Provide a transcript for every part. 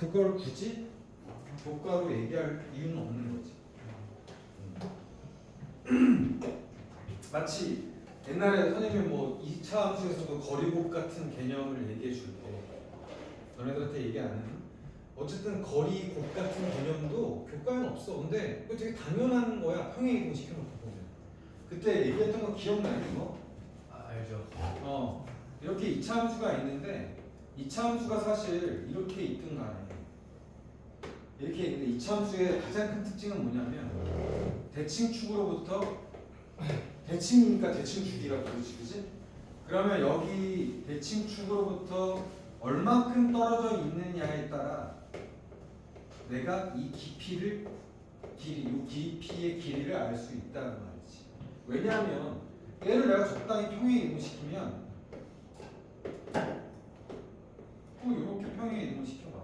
그걸 굳이 교과로 얘기할 이유는 없는 거지. 마치 옛날에 선생님이 뭐 2차 함수에서도 거리곱 같은 개념을 얘기해 줄 때 너네들한테 얘기 안 했나? 어쨌든 거리곱 같은 개념도 교과에는 없어. 근데 이거 되게 당연한 거야. 평행이동 시켜놓고 보면. 그때 얘기했던 거 기억나니 이거? 알죠. 이렇게 2차 함수가 있는데 2차 함수가 사실 이렇게 있든 간에 이렇게 있는데 2차 함수의 가장 큰 특징은 뭐냐면 대칭축으로부터 대칭이니까 대칭축이라고 그러지, 그지? 그러면 여기 대칭축으로부터 얼만큼 떨어져 있느냐에 따라 내가 이 깊이의 길이를 알 수 있다는 말이지. 왜냐하면 얘를 내가 적당히 평행 이동시키면 이렇게 평행 이동을 시켜봐.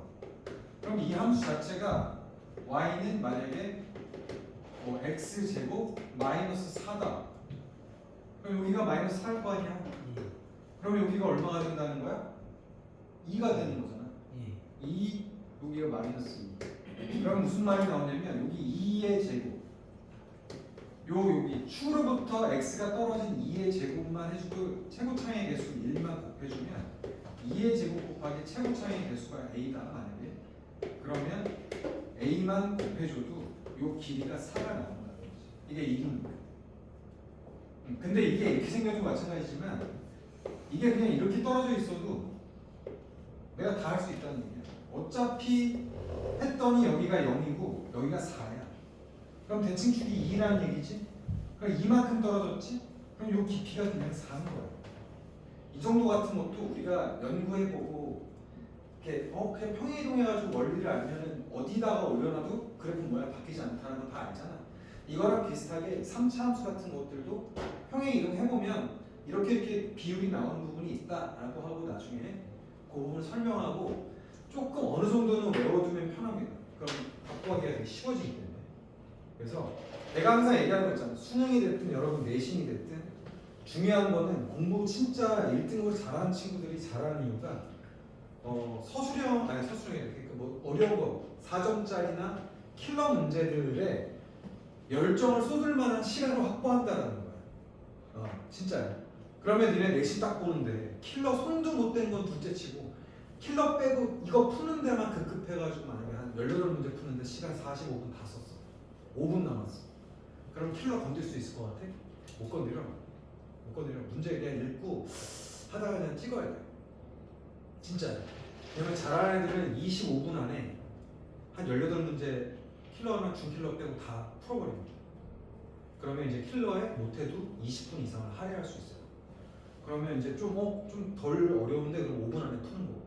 그럼 이 함수 자체가 y는 만약에 뭐 x제곱 마이너스 4다. 그럼 여기가 마이너스 4일 거 아니야? 그럼 여기가 얼마가 된다는 거야? 2가 되는 거잖아. 2, 여기가 마이너스 2. 그럼 무슨 말이 나오냐면 여기 2의 제곱 여기 축으로부터 x가 떨어진 2의 제곱만 해주고 최고차의 개수 1만 곱해주면 2의 제곱 곱하기 최고차의 개수가 a다 만약에 그러면 a만 곱해줘도 요 길이가 4가 나온다는 거지. 이게 1인 거야. 근데 이게 이렇게 생겨도 마찬가지지만 이게 그냥 이렇게 떨어져 있어도 내가 다 할 수 있다는 얘기야. 어차피 했더니 여기가 0이고 여기가 4야. 그럼 대칭축이 2라는 얘기지? 그럼 이만큼 떨어졌지? 그럼 요 깊이가 그냥 4인 거야. 이 정도 같은 것도 우리가 연구해보고 이렇게 그냥 평행이동해가지고 원리를 알면은 어디다가 올려놔도 그래프 모양 바뀌지 않다는 거 다 알잖아. 이거랑 비슷하게 3차 함수 같은 것들도 평행이동해보면 이렇게 비율이 나오는 부분이 있다라고 하고 나중에 그 부분을 설명하고 조금 어느 정도는 외워두면 편합니다. 그럼 바꾸기가 되게 쉬워지기 때문에. 그래서 내가 항상 얘기하는 거 있잖아. 수능이 됐든 여러분 내신이 됐든 중요한 거는 공부 진짜 1등급을 잘하는 친구들이 잘하는 이유가 서술형이 그러니까 뭐 어려운 거 4점짜리나 킬러 문제들에 열정을 쏟을 만한 시간을 확보한다라는 거야. 진짜야. 그러면 니네 내신 딱 보는데 킬러 손도 못 댄 건 둘째치고 킬러 빼고 이거 푸는 데만 급급해가지고 만약에 한 18문제 푸는데 시간 45분 다 썼어. 5분 남았어. 그럼 킬러 건들 수 있을 것 같아? 못 건드려. 못 건드려. 문제 그냥 읽고 하다가 그냥 찍어야 돼. 진짜요. 왜냐면 잘하는 애들은 25분 안에 한 18문제 킬러나 중킬러 빼고 다 풀어버립니다. 그러면 이제 킬러에 못해도 20분 이상을 할애할 수 있어요. 그러면 이제 좀 덜 어려운데 그럼 5분 안에 푸는 거고.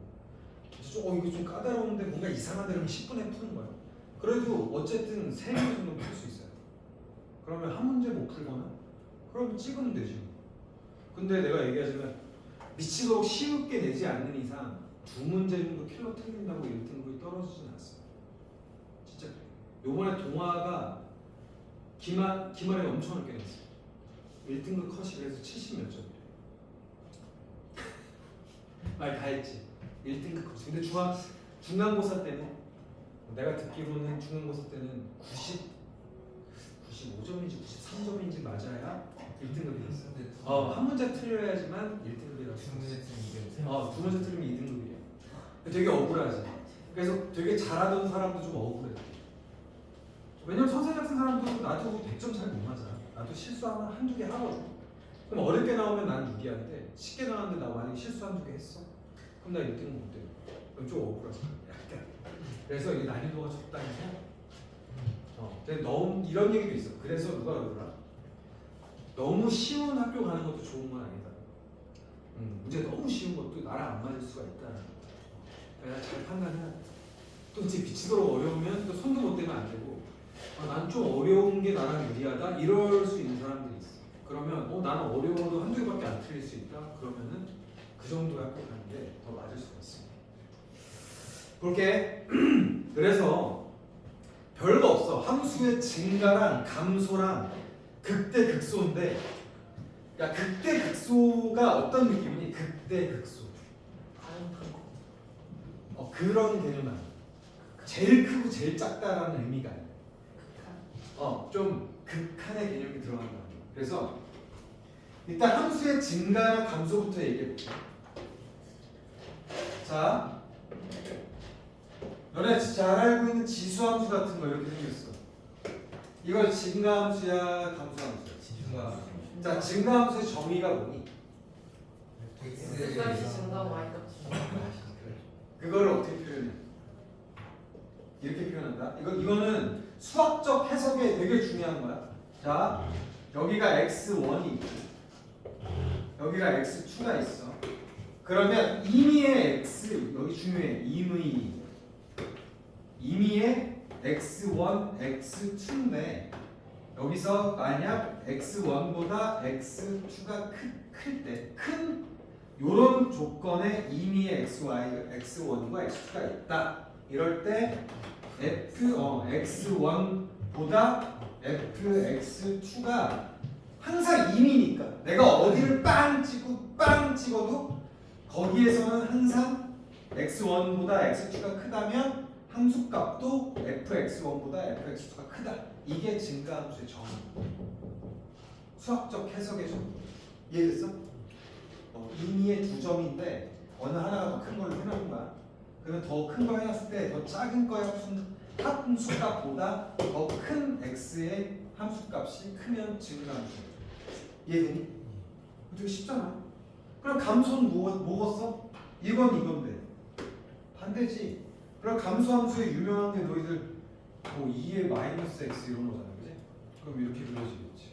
이거 좀 까다로운데 뭔가 이상한데 그러면 10분에 푸는 거예요. 그래도 어쨌든 3개 정도 풀 수 있어요. 그러면 한 문제 못 풀거나 그러면 찍으면 되지. 근데 내가 얘기하자면 미치도록 쉽게 내지 않는 이상 2문제 정도 킬러 틀린다고 1등급이 떨어지진 않습니다. 진짜 그래요. 요번에 동화가 기말에 엄청 어렵게 냈어요. 1등급 컷이 그래서 70 몇 점이래요. 말 다 했지. 1등급 컷이. 근데 중간고사 때는 내가 듣기로는 중간고사 때는 95점인지 93점인지 맞아야 1등급이 됐어. 한 문제 틀려야지만 1등급이라고. 두 문제 틀리면 2등급이에요. 되게 억울하지. 그래서 되게 잘하던 사람도 좀 억울해. 왜냐면 선생님 같은 사람도 나도 100점 잘 못 맞아. 나도 실수하면 한두 개 하거든. 그럼 어렵게 나오면 난 유리한데 쉽게 나왔는데 나 만약에 실수 한두 개 했어? 그럼 나 1등급 못 돼. 그럼 좀 억울하지. 약간. 그래서 이 난이도가 적당히 해. 근데 너무 이런 얘기도 있어. 그래서 누가 그러더라? 너무 쉬운 학교 가는 것도 좋은 건 아니다. 문제 너무 쉬운 것도 나랑 안 맞을 수가 있다. 내가 잘 판단해야 돼. 또 이제 미치도록 어려우면 또 손도 못 대면 안 되고 난 좀 어려운 게 나랑 유리하다 이럴 수 있는 사람들이 있어. 그러면 나는 어려워도 한두 개밖에 안 틀릴 수 있다. 그러면은 그 정도 학교 가는 게 더 맞을 수가 있습니다. 그렇게 그래서 별거 없어. 함수의 증가랑 감소랑 극대극소인데 야 극대극소가 어떤 느낌이니? 극대극소 그런 개념 아니야. 제일 크고 제일 작다라는 의미가 아니야. 좀 극한의 개념이 들어간다. 그래서 일단 함수의 증가나 감소부터 얘기해 볼게요. 자, 너네 잘 알고 있는 지수함수 같은 거 이렇게 생겼어. 이거 증가함수야, 감소함수야? 증가함수. 자, 증가함수의 정의가 뭐니? X값이 증가 Y값이 증가. 그거를 어떻게 표현해? 이렇게 표현한다. 이거는 수학적 해석에 되게 중요한 거야. 자, 여기가 x1이 있고 여기가 x2가 있어. 그러면 임의의 x 여기 중요해. 임의의 x1, x2인데 여기서 만약 x1보다 x2가 클 때 큰 요런 조건에 임의의 xy가 x1과 x2가 있다. 이럴 때 x1보다 fx2가 항상 임의니까 내가 어디를 빵 찍어도 거기에서는 항상 x1보다 x2가 크다면 함수값도 fx1보다 fx2가 크다. 이게 증가함수의 정의. 수학적 해석의 정의. 이해됐어? 임의의 두 점인데 어느 하나가 더 큰 걸로 해놓은 거야. 그러면 더 큰 거 해놨을 때 더 작은 거의 함수값보다 더 큰 x의 함수값이 크면 증가함수야. 이해되니? 되게 쉽잖아. 그럼 감소는 뭐겠어? 이건데 반대지. 그럼 감소함수의 유명한 게 너희들 뭐 2의 마이너스 x 이런 거잖아, 그지? 그럼 이렇게 그려지겠지.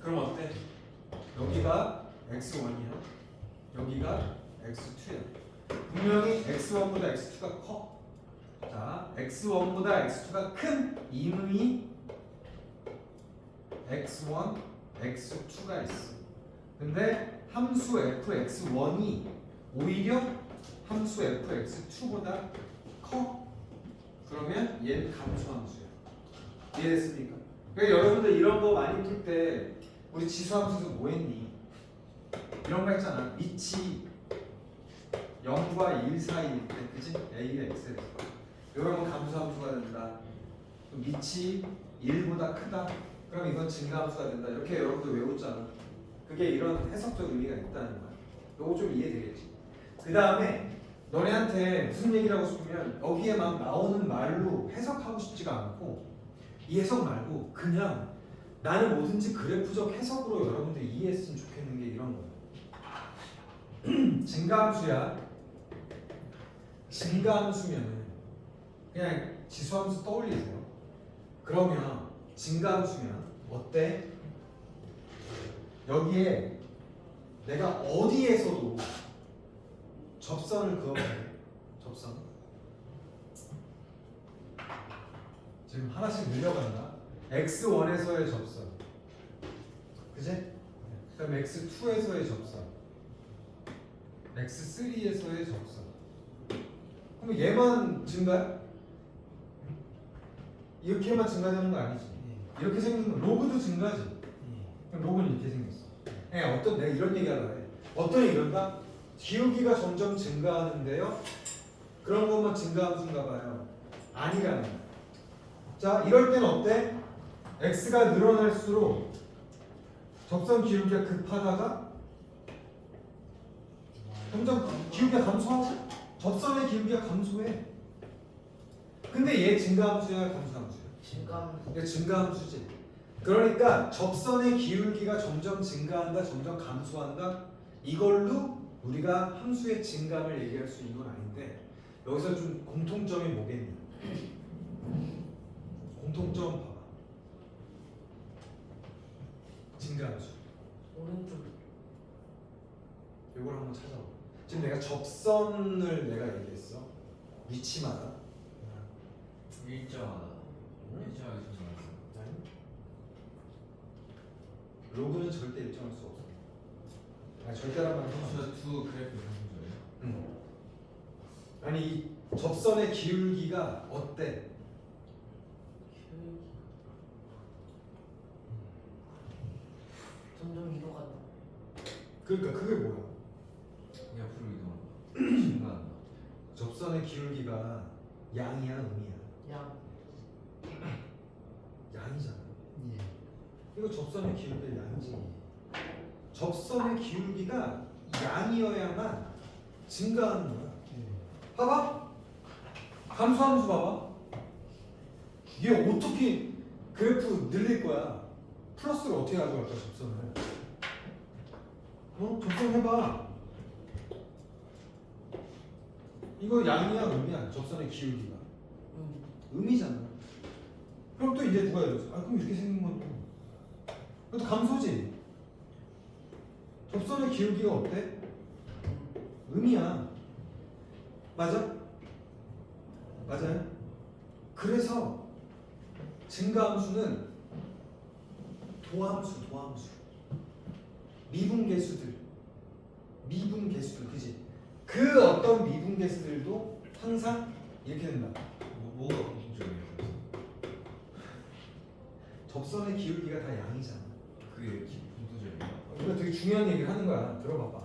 그럼 어때? 여기가 x1이야. 여기가 x2야. 분명히 x1보다 x2가 커. 자, x1보다 x2가 큰 임의 x1, x2가 있어. 근데 함수 fx1이 오히려 함수 fx2보다 커. 그러면 얘는 감소함수야. 이해됐습니까? 그러니까 여러분들 이런 거 많이 풀 때 우리 지수함수에서 뭐 했니? 이런 거 했잖아. 밑이 0과 1 사이일 때, 그치? A가 X에 대해서 이런 건 감소함수가 된다. 밑이 1보다 크다. 그럼 이건 증가함수가 된다. 이렇게 여러분들 외웠잖아. 그게 이런 해석적 의미가 있다는 거야. 요거 좀 이해되겠지? 그 다음에 너네한테 무슨 얘기를 하고 싶으면 여기에 막 나오는 말로 해석하고 싶지가 않고 이 해석 말고 그냥 나는 뭐든지 그래프적 해석으로 여러분들이 이해했으면 좋겠는 게 이런 거야. 증가함수야. 증가함수면은 그냥 지수함수 떠올리세요. 그러면 증가함수면 어때? 여기에 내가 어디에서도 접선을 그어볼게. 접선. 지금 하나씩 늘려간다. x1에서의 접선. 그지? 그다음 x2에서의 접선. x3에서의 접선. 그럼 얘만 증가야? 이렇게만 증가되는 거 아니지? 이렇게 생긴 건 로그도 증가지. 그럼 로그는 이렇게 생겼어. 어떤 내가 이런 얘기하려 해. 어떤 이런가? 기울기가 점점 증가하는데요. 그런 것만 증가함수인가 봐요. 아니라는 거야. 자, 이럴 때는 어때? x가 늘어날수록 접선 기울기가 급하다가 점점 기울기가 감소하고 접선의 기울기가 감소해. 근데 얘 증가함수야, 감소함수야? 증가함수. 얘 증가함수지. 그러니까 접선의 기울기가 점점 증가한다, 점점 감소한다. 이걸로 우리가 함수의 증감을 얘기할 수 있는 건 아닌데 여기서 좀 공통점이 뭐겠니? 공통점 봐봐. 증가함수. 오른쪽. 이걸 한번 찾아봐. 지금 내가 접선을 내가 얘기했어. 위치마다. 일정하다. 일정하게 증가했어. 아니. 로그는 절대 일정할 수 없어. 아니 절대란 말은 두 그래프 상승조예요? 아니 이 접선의 기울기가 어때? 점점 위로 간다. 그러니까 그게 뭐야? 옆으로 이동한다. 증가한다. 접선의 기울기가 양이야 음이야? 양. 양이잖아. 예. 이거 접선의 기울기 양이지. 접선의 기울기가 양이어야만 증가하는 거야. 예. 봐봐. 감소함수 봐봐. 얘 어떻게 그래프 늘릴 거야? 플러스를 어떻게 가져갈 거야 접선을? 접선 해봐. 이거 양이야 음이야? 접선의 기울기가 음이잖아. 그럼 또 이제 누가 이러지? 아 그럼 이렇게 생긴 건 또 이것도 감소지. 접선의 기울기가 어때? 음이야. 맞아? 맞아요? 그래서 증가함수는 도함수, 미분계수들, 그지? 그 어떤 미분계수들도 항상 이렇게 된다. 뭐가 공통점이에요? 접선의 기울기가 다 양이잖아. 그게 공통점이에요? 이거 되게 중요한 얘기를 하는 거야. 들어봐봐.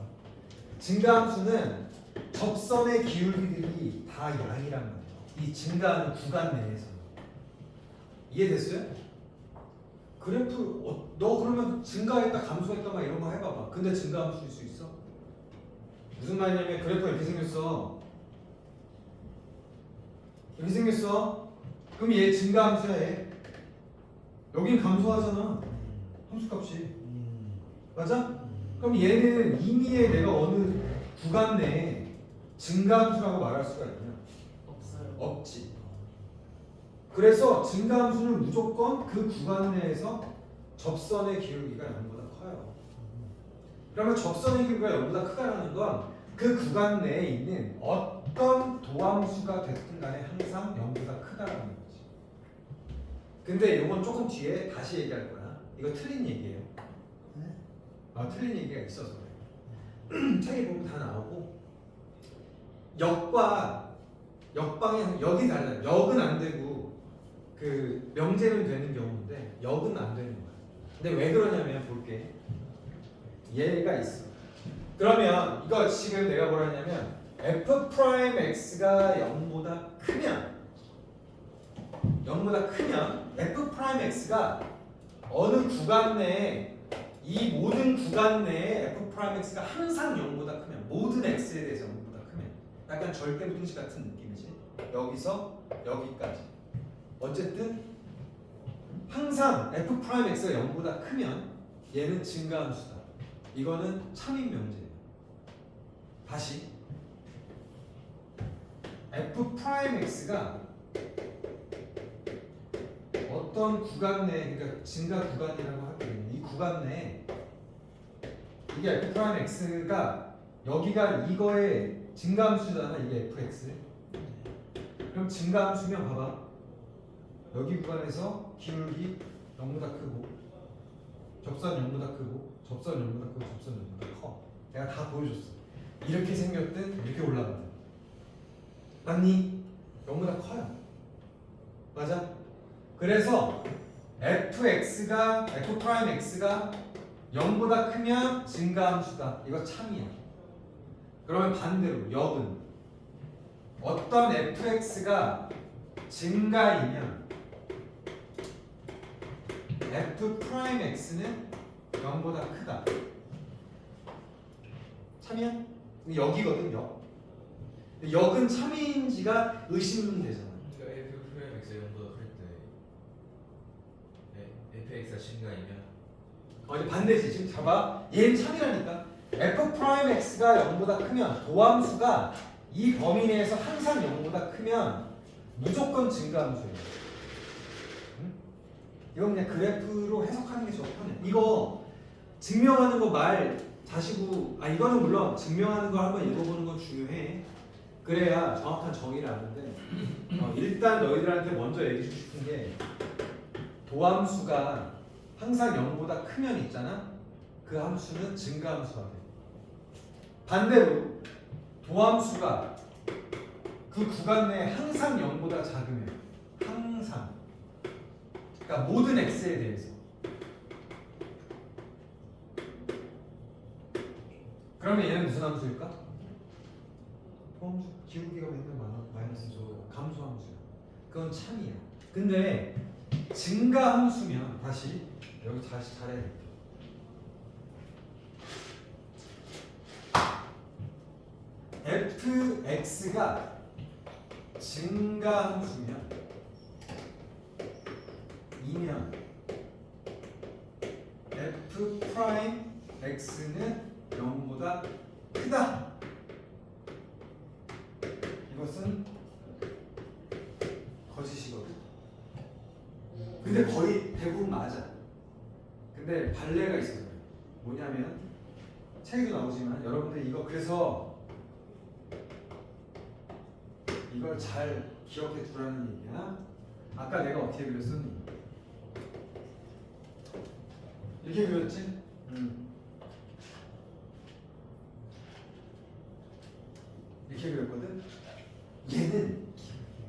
증가함수는 접선의 기울기들이 다 양이란 말이야. 이 증가하는 구간 내에서. 이해됐어요? 그래프 너 그러면 증가했다 감소했다 막 이런 거 해봐봐. 근데 증가함수일 수 있어? 무슨 말이냐면 그래프가 이렇게 생겼어. 이렇게 생겼어. 그럼 얘 증가함수야 얘. 여긴 감소하잖아. 함수값이. 맞아? 그럼 얘는 이미에 내가 어느 구간 내에 증가함수라고 말할 수가 있냐? 없어요. 없지. 그래서 증가함수는 무조건 그 구간 내에서 접선의 기울기가 0보다 커요. 그러면 접선의 기울기가 0보다 크다는 건 그 구간 내에 있는 어떤 도함수가 됐든 간에 항상 0보다 크다라는 거지. 근데 이건 조금 뒤에 다시 얘기할 거야. 이거 틀린 얘기예요. 틀린 얘기가 있어서 그래. 책에 보면 다 나오고 역과 역방향 역이 달라요. 역은 안 되고 그 명제는 되는 경우인데 역은 안 되는 거야. 근데 왜 그러냐면 볼게. 얘가 있어. 그러면 이거 지금 내가 뭐라 했냐면 f 프라임 x가 0보다 크면 f 프라임 x가 어느 구간 내에 이 모든 구간 내에 f 프라임 x가 항상 0보다 크면 모든 x에 대해서 0보다 크면 약간 절대부등식 같은 느낌이지. 여기서 여기까지. 어쨌든 항상 f 프라임 x가 0보다 크면 얘는 증가함수다. 이거는 참인 명제예요. 다시 f 프라임 x가 어떤 구간 내에 그러니까 증가 구간이라고 하거든요. 이 구간 내에 이게 f 프라임 x가 여기가 이거의 증가함수잖아. 이게 fx. 그럼 증가함수면 봐봐. 여기 구간에서 기울기 0보다 크고 접선 0보다 크고 접선 0보다 크고 접선 0보다 커. 내가 다 보여줬어. 이렇게 생겼든 이렇게 올라가든. 맞니? 0보다 커요. 맞아? 그래서 fx가 f 프라임 x가 0보다 크면 증가함수다. 이거 참이야. 그러면 반대로 역은 어떤 fx가 증가이면 f 프라임 x는 0보다 크다. 참이야? 근데 역이거든 역. 역은 참인지가 의심되잖아. 그러니까 f 프라임 x가 0보다 클 때 fx가 증가이면 이제 반대지. 지금 잡아. 얘는 참이라니까. f 프라임 x가 0보다 크면 도함수가 이 범위 내에서 항상 0보다 크면 무조건 증가함수예요. 응? 이건 그냥 그래프로 해석하는 게 더 편해. 이거 증명하는 거 말 자시고 이거는 물론 증명하는 거 한번 읽어보는 건 중요해. 그래야 정확한 정의를 아는데 일단 너희들한테 먼저 얘기해 주고 싶은 게 도함수가 항상 0보다 크면 있잖아. 그 함수는 증가함수가 돼. 반대로 도함수가 그 구간 내에 항상 0보다 작으면 항상 그러니까 모든 x에 대해서 그러면 얘는 무슨 함수일까? 도함수 기울기가 맨날 마이너스 감소함수. 그건 참이야. 근데 증가함수면 다시 여기 다시 잘해야 돼. fx가 증가함수면 이면 f 프라임 x는 0보다 크다. 이것은 거짓이거든. 근데 거의 대부분 맞아. 근데 발레가 있어요. 뭐냐면 책에도 나오지만 여러분들 이거 그래서 이걸 잘 기억해 두라는 얘기야. 아까 내가 어떻게 그렸었니? 이렇게 그렸지? 이렇게 그렸거든? 얘는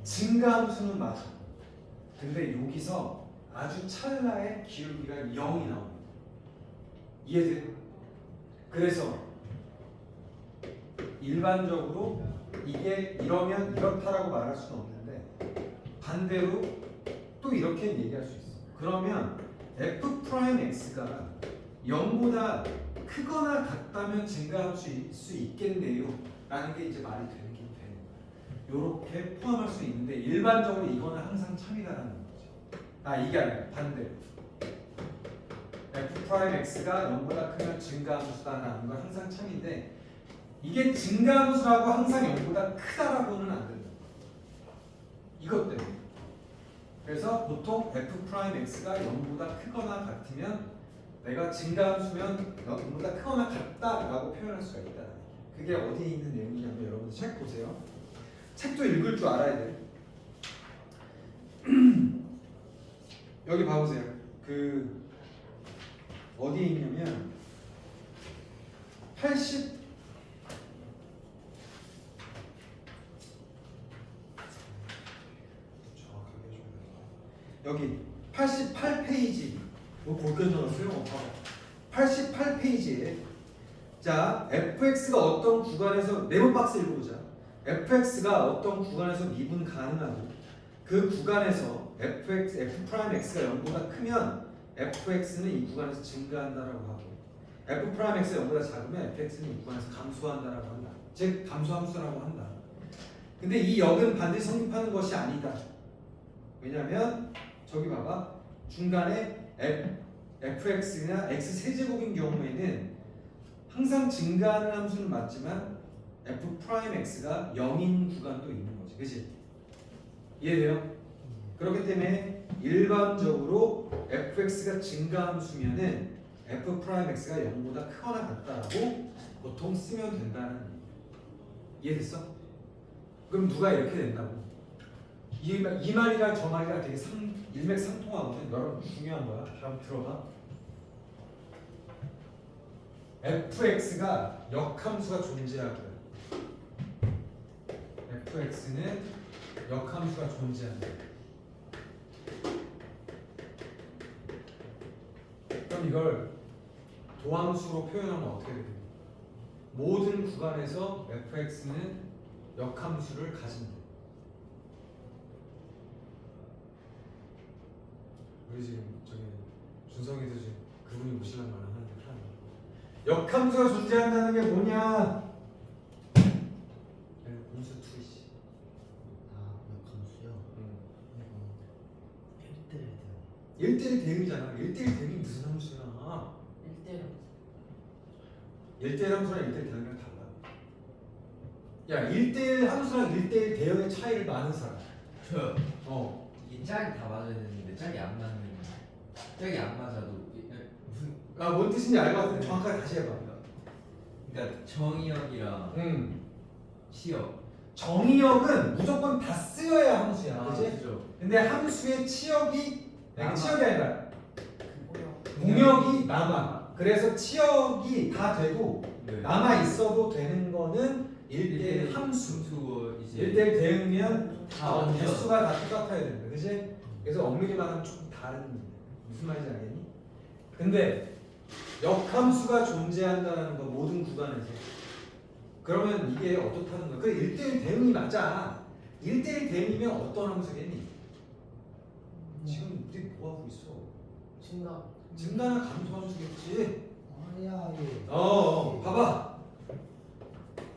증가함수는 맞아. 근데 여기서 아주 찰나의 기울기가 0이 나옵니다. 이해돼? 그래서 일반적으로 이게 이러면 이렇다라고 말할 수는 없는데 반대로 또 이렇게 얘기할 수 있어. 그러면 f 프라임 x가 0보다 크거나 같다면 증가할 수 있겠네요 라는 게 이제 말이 되는 게 되는 거야. 이렇게 포함할 수 있는데 일반적으로 이거는 항상 참이다라는 거지. 이게 아니라 반대로 f 프라임 x가 0보다 크면 증가함수다라는 건 항상 참인데 이게 증가함수라고 항상 0보다 크다라고는 안 된다. 이것 때문에. 그래서 보통 f 프라임 x가 0보다 크거나 같으면 내가 증가함수면 0보다 크거나 같다라고 표현할 수가 있다. 그게 어디에 있는 내용이냐면 여러분들 책 보세요. 책도 읽을 줄 알아야 돼. 여기 봐보세요. 그 어디에 있냐면 80 여기 88페이지 볼게 적었어요. 88페이지에 자 fx가 어떤 구간에서 네모 박스 읽어보자. fx가 어떤 구간에서 미분 가능하고 그 구간에서 f 프라임 x가 0보다 크면 fx는 이 구간에서 증가한다라고 하고 f 프라임 x가 0보다 작으면 fx는 이 구간에서 감소한다라고 한다. 즉 감소함수라고 한다. 근데 이 역은 반드시 성립하는 것이 아니다. 왜냐면 저기 봐봐. 중간에 fx나 x 세제곱인 경우에는 항상 증가하는 함수는 맞지만 f 프라임 x가 0인 구간도 있는 거지. 그치? 이해돼요? 그렇기 때문에 일반적으로 fx가 증가함수면은 f 프라임 x가 0보다 크거나 같다라고 보통 쓰면 된다는 얘기. 이해됐어? 그럼 누가 이렇게 된다고? 이 말이랑 저 말이랑 되게 일맥상통하거든. 여러분 중요한 거야. 한번 들어봐. fx가 역함수가 존재하고요. fx는 역함수가 존재한다. 그럼 이걸 도함수로 표현하면 어떻게 되냐? 모든 구간에서 fx는 역함수를 가진다. 우리 지금 저기 준성이도 지금 그분이 오시려면 하는데 역함수가 존재한다는 게 뭐냐? 공수 투이씨. 역함수요? 이거 1대1 1대1 대응이잖아. 1대1 대응이 무슨 함수야? 1대1 1대1 함수랑 1대1 대응이랑 달라. 야 1대1 함수랑 1대1 대응의 차이를 아는 사람. 이게 짝이 다 맞아야 되는데 짝이 안 맞는 짝이 안 맞아도 무슨 뭔 뜻인지 알 것 같은데 정확하게 다시 해봐. 그러니까 정의역이랑 치역 정의역은 무조건 다 쓰여야 함수야. 그치? 그죠? 근데 함수의 치역이 치역이 아니라 뭐야? 공역이 남아. 그래서 치역이 다 돼도 네. 남아 있어도 되는 거는 1대1 함수. 이제 1대1 대응이면 다 개수가 다 똑같아야 된다. 그치? 그래서 엄밀히만 하면 조금 다른 무슨 말인지 알겠니? 근데 역함수가 존재한다는 거 모든 구간에서 그러면 이게 어떻다는 거야? 그 1대1 대응이 맞아. 1대1 대응이면 어떤 함수겠니? 우리 뭐 하고 있어? 진다. 증가나 감소함수겠지. 아니야 얘. 봐봐.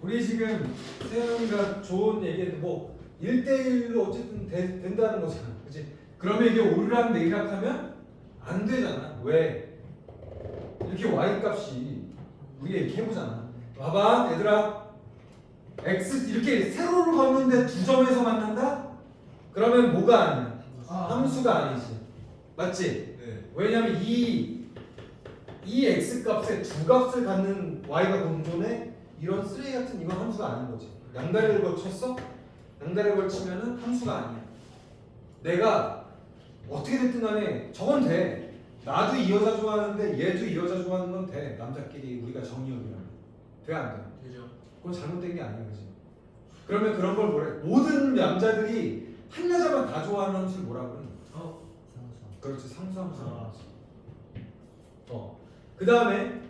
우리 지금 세영이가 좋은 얘기했는데 뭐 1대1로 어쨌든 된다는 거잖아. 그치? 그러면 이게 오르락 내리락 하면 안 되잖아. 왜? 이렇게 y 값이 우리가 이렇게 해보잖아. 봐봐 얘들아. x 이렇게 세로로 걷는데 두 점에서 만난다? 그러면 뭐가 아니야? 함수가 아니지. 맞지? 네. 왜냐면 이 x 값에 두 값을 갖는 y가 공존해 이런 쓰레기 같은 이건 함수가 아닌 거지. 양다리를 걸쳤어? 양다리를 걸치면은 함수가 아니야. 내가 어떻게 됐든 간에 저건 돼. 나도 이 여자 좋아하는데 얘도 이 여자 좋아하는 건 돼. 남자끼리 우리가 정의역이라면 돼 안 돼? 되죠. 그건 잘못된 게 아니야, 그지? 그러면 그런 걸 뭐래? 모든 남자들이 한 여자만 다 좋아하는 함수를 뭐라 그러는 거야? 상수. 그렇지, 상수함수. 아. 그 다음에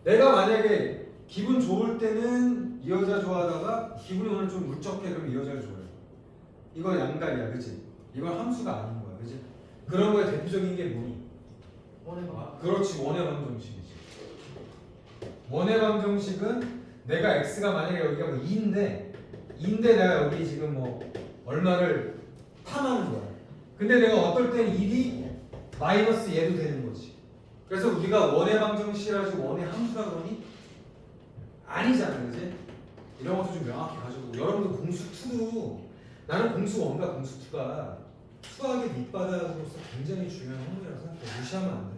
내가 만약에 기분 좋을 때는 이 여자 좋아하다가 기분이 오늘 좀 울적해 그러면 이 여자를 좋아해. 이거 양다리야, 그치? 이건 함수가 아닌 거야, 그치? 그런 거에 대표적인 게 뭐니? 원해봐. 그렇지, 원의 방정식이지. 원의 방정식은 내가 x가 만약에 여기가 뭐 2인데 내가 여기 지금 뭐 얼마를 탐하는 거야. 근데 내가 어떨 땐 1이 마이너스 얘도 되는 거지. 그래서 우리가 원의 방정식이라 지 원의 함수라 그러니 아니잖아, 그지? 이런 것도 좀 명확히 가지고 여러분들 공수 2도 나는 공수 1과 공수 2가 수학의 밑바닥으로서 굉장히 중요한 학문이라고 생각해. 무시하면 안 돼.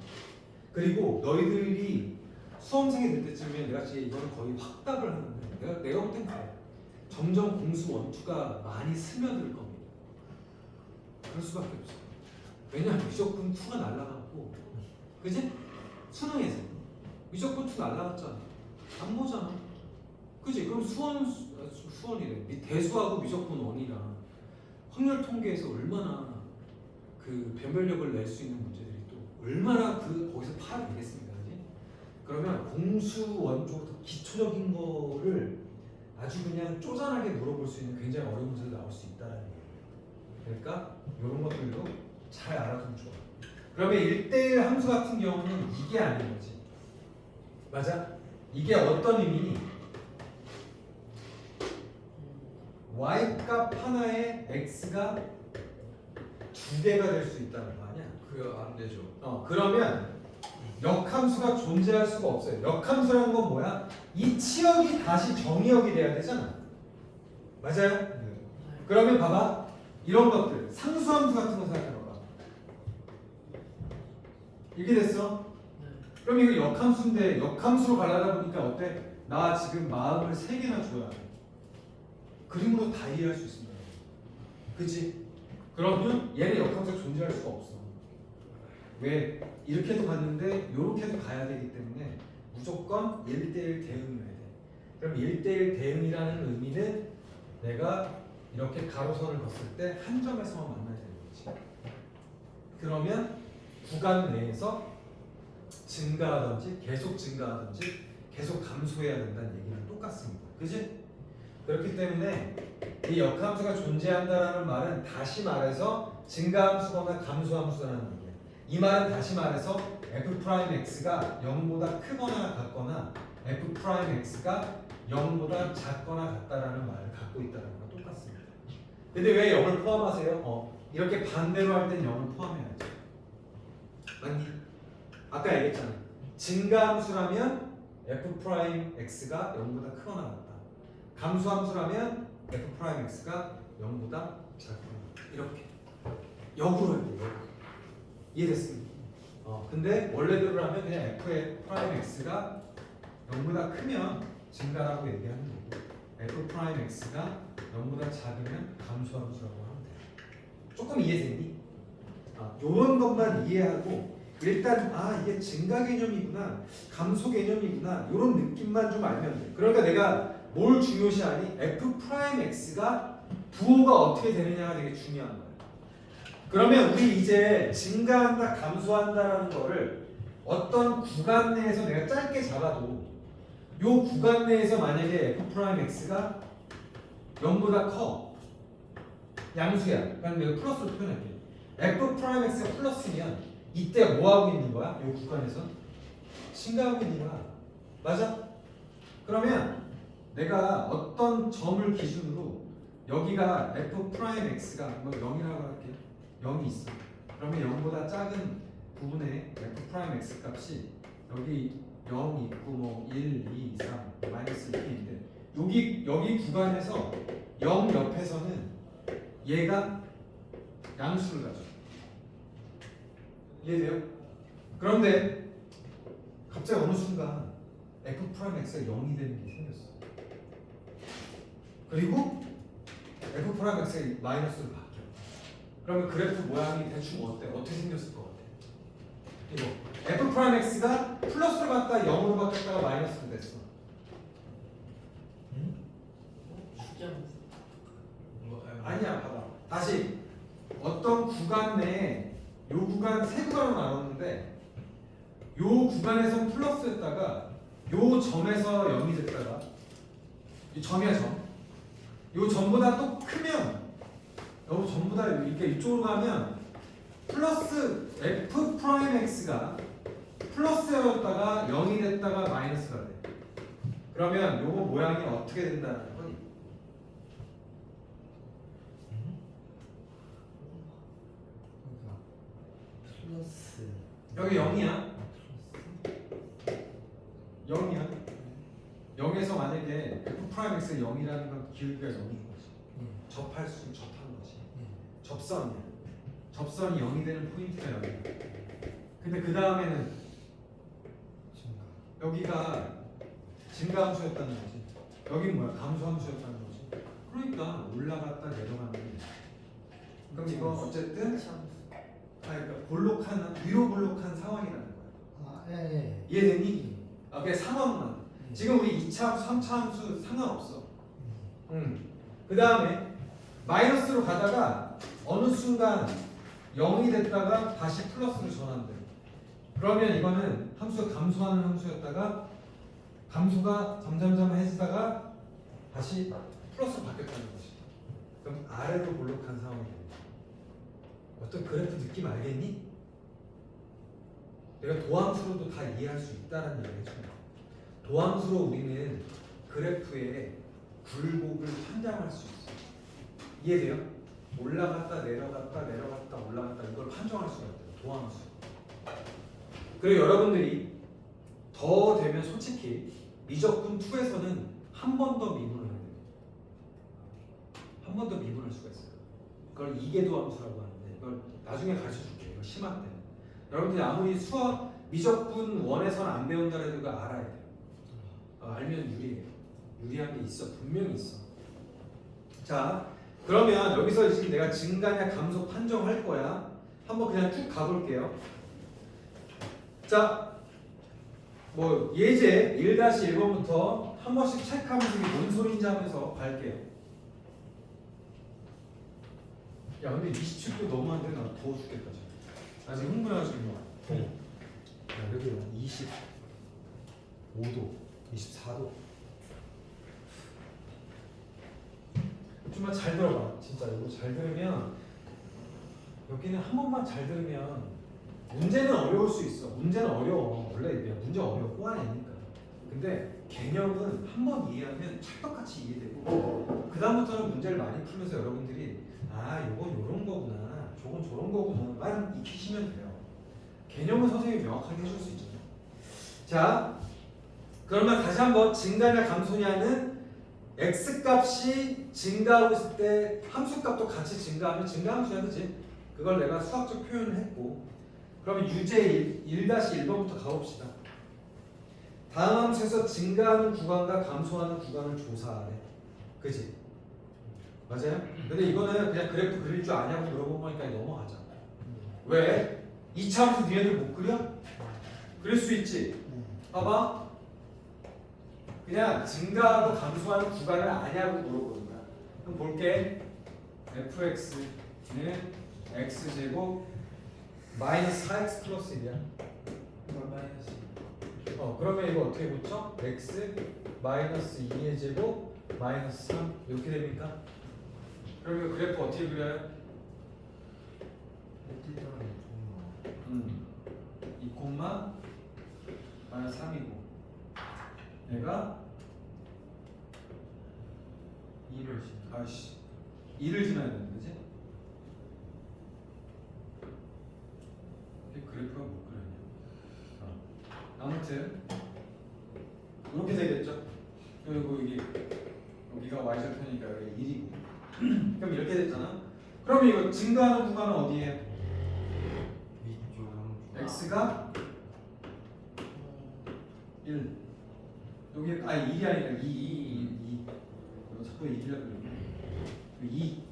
그리고 너희들이 수험생이 될 때쯤에 내가 진짜 이거는 거의 확답을 하는데 내가 볼 땐 그래. 점점 공수 1, 2가 많이 스며들 겁니다. 그럴 수밖에 없어. 왜냐면 미적분 2가 날라갔고, 그지? 수능에서 미적분 2 날라갔잖아. 안 보잖아. 그지? 그럼 수원이래. 대수하고 미적분 1이랑 확률 통계에서 얼마나 그 변별력을 낼 수 있는 문제들이 또 얼마나 거기서 파악이 되겠습니까? 그지? 그러면 공수 원쪽부터 기초적인 거를 아주 그냥 쪼잔하게 물어볼 수 있는 굉장히 어려운 문제도 나올 수 있다는 얘기예요. 그러니까 이런 것들도 잘 알아두면 좋아. 그러면 1대1 함수 같은 경우는 이게 아닌 거지. 맞아? 이게 어떤 의미니? y값 하나에 x가 두 개가 될 수 있다는 거 아니야? 그거 안 되죠. 그러면 역함수가 존재할 수가 없어요. 역함수라는 건 뭐야? 이 치역이 다시 정의역이 돼야 되잖아. 맞아요? 네. 그러면 봐봐. 이런 것들 상수함수 같은 거 생각해봐봐. 이렇게 됐어? 그럼 이거 역함수인데 역함수로 가려다 보니까 어때? 나 지금 마음을 3개나 줘야 돼. 그림으로 다 이해할 수 있습니다. 그치? 그러면 얘는 역함수가 존재할 수가 없어. 왜? 이렇게도 갔는데 이렇게도 가야 되기 때문에 무조건 1대1 대응이어야 돼. 그럼 1대1 대응이라는 의미는 내가 이렇게 가로선을 걷을 때 한 점에서만 만나야 되는 거지. 그러면 구간 내에서 증가하든지 계속 증가하든지 계속 감소해야 된다는 얘기랑 똑같습니다. 그지? 그렇기 때문에 이 역함수가 존재한다는 말은 다시 말해서 증가함수거나 감소함수라는 얘기야. 이 말은 다시 말해서 f'x가 0보다 크거나 같거나 f'x가 0보다 작거나 같다라는 말을 갖고 있다는 거랑 똑같습니다. 근데 왜 0을 포함하세요? 이렇게 반대로 할 땐 0을 포함해야죠. 맞니? 아까 얘기했잖아. 증가함수라면 f'x가 0보다 크거나 같다. 감소함수라면 f'x가 0보다 작거나 이렇게 역으로 해야 돼요. 이해됐습니까? 근데 원래대로 하면 그냥 f'x가 0보다 크면 증가라고 얘기하는 거고 f'x가 0보다 작으면 감소함수라고 하면 돼요. 조금 이해되니? 요런 것만 이해하고 일단 이게 증가 개념이구나 감소 개념이구나 요런 느낌만 좀 알면 돼. 그러니까 내가 뭘 중요시하니? f'x가 부호가 어떻게 되느냐가 되게 중요한 거야. 그러면 우리 이제 증가한다 감소한다라는 거를 어떤 구간 내에서 내가 짧게 잡아도 요 구간 내에서 만약에 f'x가 0보다 커 양수야. 그러니까 내가 플러스로 표현할게. f 프라임 x가 플러스면 이때 뭐 하고 있는 거야? 이 구간에서 증가하고 있는 거야. 맞아? 그러면 내가 어떤 점을 기준으로 여기가 f 프라임 x가 뭐 0이라고 할게요. 0이 있어. 그러면 0보다 작은 부분에 f 프라임 x 값이 여기 0 있고 뭐 1, 2, 3, 마이너스 1인데 여기 구간에서 0 옆에서는 얘가 양수를 가져. 이해돼요? 그런데 갑자기 어느 순간 f 프라임 x가 0이 되는 게 생겼어. 그리고 f 프라임 x가 마이너스로 바뀌어. 그러면 그래프 모양이 대충 어때? 어떻게 생겼을 것 같아? 이거 f 프라임 x가 플러스로 갔다가 0으로 바뀌었다가 마이너스로 됐어. 응? 축제하면서. 아니야, 봐봐. 다시 어떤 구간 내에 요 구간 세 구간으로 나눴는데 요 구간에서 플러스였다가 요 점에서 0이 됐다가 이 점이야 점. 요 점보다 또 크면 요 점보다 이렇게 이쪽으로 가면 플러스 f 프라임 x가 플러스였다가 0이 됐다가 마이너스가 돼. 그러면 요거 모양이 어떻게 된다는 거니? 플러스. 여기 0이야. 0이야. 0에서 만약에 f 프라임 x가 0이라는 건 기울기가 0인 거지. 접할 수 접한 거지. 접선이야. 접선이 0이 되는 포인트가 0이야. 근데 그 다음에는 여기가 증가함수였다는 거지. 여긴 뭐야? 감소함수였다는 거지. 그러니까 올라갔다 내려가는 게. 그럼 이거 어쨌든 그러니까 볼록한 위로 볼록한 상황이라는 거야. 아, 예. 이해되니? 아, 그냥 상황만. 지금 우리 2차 함수, 3차 함수 상관없어. 그 다음에 마이너스로 가다가 어느 순간 0이 됐다가 다시 플러스로 전환돼. 그러면 이거는 함수가 감소하는 함수였다가 감소가 점점점 해지다가 다시 플러스로 바뀌었다는 거지. 그럼 아래로 볼록한 상황이 됩니다. 어떤 그래프 느낌 알겠니? 내가 도함수로도 다 이해할 수 있다는 얘기를 해준 거야. 도함수로 우리는 그래프의 굴곡을 판정할 수 있어. 이해돼요? 올라갔다 내려갔다 내려갔다 올라갔다 이걸 판정할 수가 있어요. 도함수. 그리고 여러분들이 더 되면 솔직히 미적분 2에서는 한 번 더 미분을 해야 돼요. 한 번 더 미분할 수가 있어요. 그걸 이계도함수라고 하는데 이걸 나중에 가르쳐 줄게요. 이거 심화 때는. 여러분들이 아무리 수학 미적분 1에서는 안 배운다 해도 그거 알아야 돼요. 알면 유리해요. 유리한 게 있어. 분명히 있어. 자, 그러면 여기서 지금 내가 증가냐 감소 판정할 거야. 한번 그냥 쭉 가볼게요. 자, 뭐 예제 1-1번부터 한 번씩 체크하면서 이게 뭔 소리인지 하면서 갈게요. 야, 근데 27도 너무한데 나 더워 죽겠다 지금. 나 지금 흥분해가지고 야, 여기 25도, 24도. 좀만 잘 들어봐. 진짜 이거 잘 들으면 여기는 한 번만 잘 들으면 문제는 어려울 수 있어. 문제는 어려워. 원래 문제 어려워. 꼬아내니까. 근데 개념은 한 번 이해하면 찰떡같이 이해되고 그 다음부터는 문제를 많이 풀면서 여러분들이 아, 요건 요런 거구나. 저건 저런 거구나. 만 익히시면 돼요. 개념은 선생님이 명확하게 해줄 수 있잖아요. 자, 그러면 다시 한번 증가냐 감소냐는 x값이 증가하고 있을 때 함수값도 같이 증가하면 증가함수야, 그치? 그걸 내가 수학적 표현을 했고 그러면 유제 1-1번부터 가봅시다. 다음 함수에서 증가하는 구간과 감소하는 구간을 조사하래. 그치? 맞아요? 근데 이거는 그냥 그래프 그릴 줄 아냐고 물어본 거니까 넘어가자. 왜? 2차 함수 니네들 못 그려? 그릴 수 있지? 봐봐. 그냥 증가하고 감소하는 구간을 아냐고 물어보는 거야. 그럼 볼게. fx는 x제곱 마이너스 4x 플러스 1이야. 그러면 이거 어떻게 붙여? x 마이너스 2의 제곱 마이너스 3 이렇게 됩니까? 그러면 그래프 어떻게 그려요? 2 콤마 마이너스 3이고 얘가 2를 아씨 2를 지나야 되는 거지? 이 그래프가 못 그렸냐? 아무튼 이렇게 되겠죠? 그리고 이게 여기가 y절편이니까 여기 1이고 그럼 이렇게 됐잖아? 그럼 이거 증가하는 구간은 어디에? 위쪽 x가 1 여기 아니 1이 아니라 2 이거 자꾸 1이라고 그러네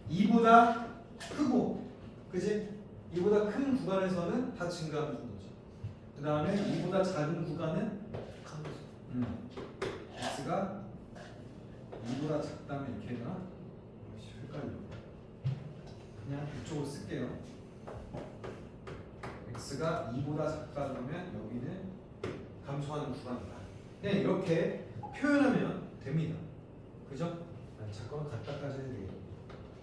2보다 크고 그지? 2보다 큰 구간에서는 다 증가하는 거죠 그 다음에 2보다 작은 구간은 x가 2보다 작다면 이렇게 되나? 헷갈려 그냥 이쪽으로 쓸게요 x가 2보다 작다 그러면 여기는 감소하는 구간이다 그냥 이렇게 표현하면 됩니다 그죠? 아니 잠깐만 갖다까지 해도 되겠다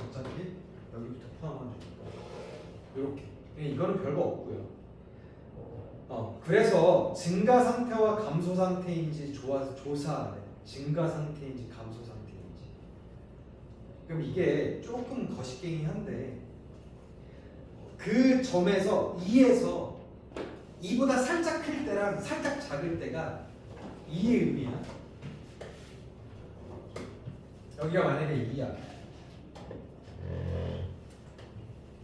어차피 여기부터 포함하면 되니까 이렇게 그냥 이거는 별거 없고요 그래서 증가 상태와 감소 상태인지 조사하래 증가 상태인지 감소 상태인지 그럼 이게 조금 거시갱이 한데 그 점에서 2에서 2보다 살짝 클 때랑 살짝 작을 때가 2의 의미야 여기가 만약에 2야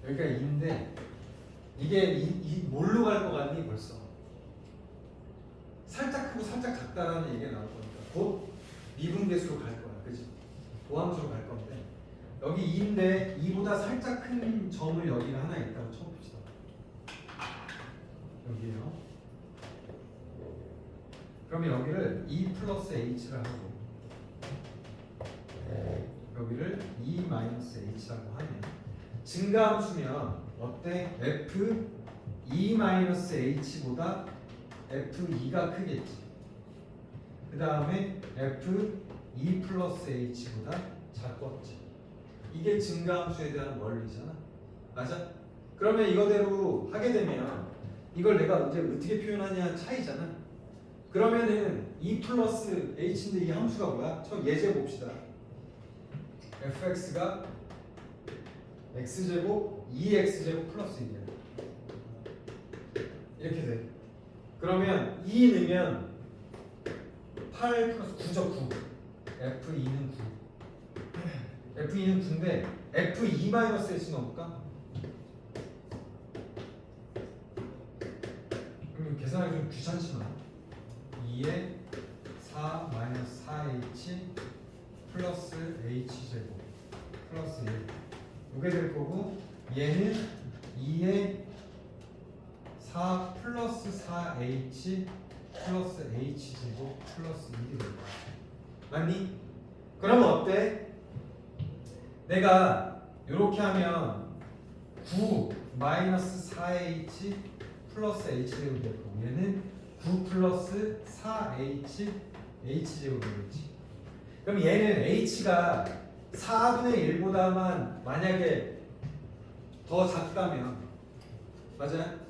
여기가 2인데 이게 뭘로 갈 것 같니 벌써 살짝 크고 살짝 작다라는 얘기가 나올 거니까 곧 미분계수로 갈 거야 그치? 도함수로 갈 건데 여기 2인데 2보다 살짝 큰 점을 여기가 하나 있다고 쳐봅시다 여기에요 그러면 여기를 2 플러스 h를 하고 여기를 2 마이너스 h라고 하면 증가함수면 어때? f 2 마이너스 h보다 f2가 크겠지 그 다음에 f 2 플러스 h보다 작겠지 이게 증가함수에 대한 원리잖아 맞아? 그러면 이거대로 하게 되면 이걸 내가 이제 어떻게 표현하냐 차이잖아 그러면은 2 플러스 h인데 이 함수가 뭐야? 처음 예제 봅시다 fx가 x제곱 2x제곱 플러스 1이야 이렇게 돼 그러면 2 넣으면 8 플러스 9죠 9 f2는 9 f2는 9인데 f2 마이너스 h 넣어볼까? 그럼 계산하기 좀 귀찮지만 2에 4 마이너스 4h 플러스 h제곱 플러스 1 이게 될 거고 얘는 2에 4 플러스 4h 플러스 h제곱 플러스 1이 될 거야 맞니? 그러면 어때? 내가 이렇게 하면 9 마이너스 4h 플러스 h제곱이 될 거고 얘는 9 플러스 4h h제곱이 되겠지 그럼 얘는 h가 4분의 1보다만 만약에 더 작다면 맞아요?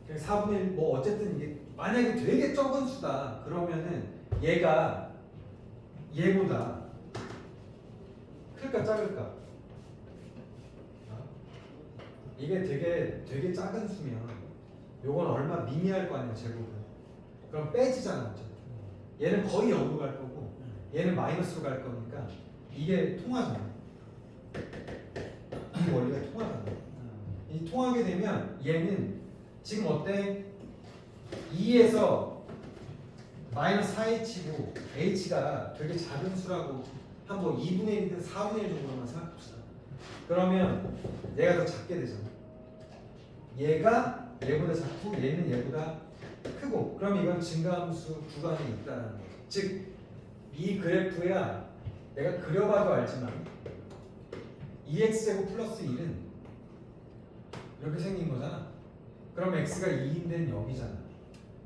4분의 1 뭐 어쨌든 이게 만약에 되게 적은 수다 그러면은 얘가 얘보다 클까 작을까? 이게 되게 작은 수면 요건 얼마 미미할 거 아니야 제곱은 그럼 빼지잖아 어쨌든 얘는 거의 0으로 갈 거고 얘는 마이너스로 갈 거니까 이게 통하잖아 이 원리가 통하잖아 이 통하게 되면 얘는 지금 어때? 2에서 마이너스 4h고 h가 되게 작은 수라고 한 뭐 2분의 1이든 4분의 1 정도만 생각합시다 그러면 얘가 더 작게 되잖아 얘가 얘보다 작고 얘는 얘보다 크고 그럼 이건 증가함수 구간에 있다는 거죠 즉 이 그래프야 내가 그려봐도 알지만 2x제곱 플러스 1은 이렇게 생긴 거잖아 그럼 x가 2인 데는 여기잖아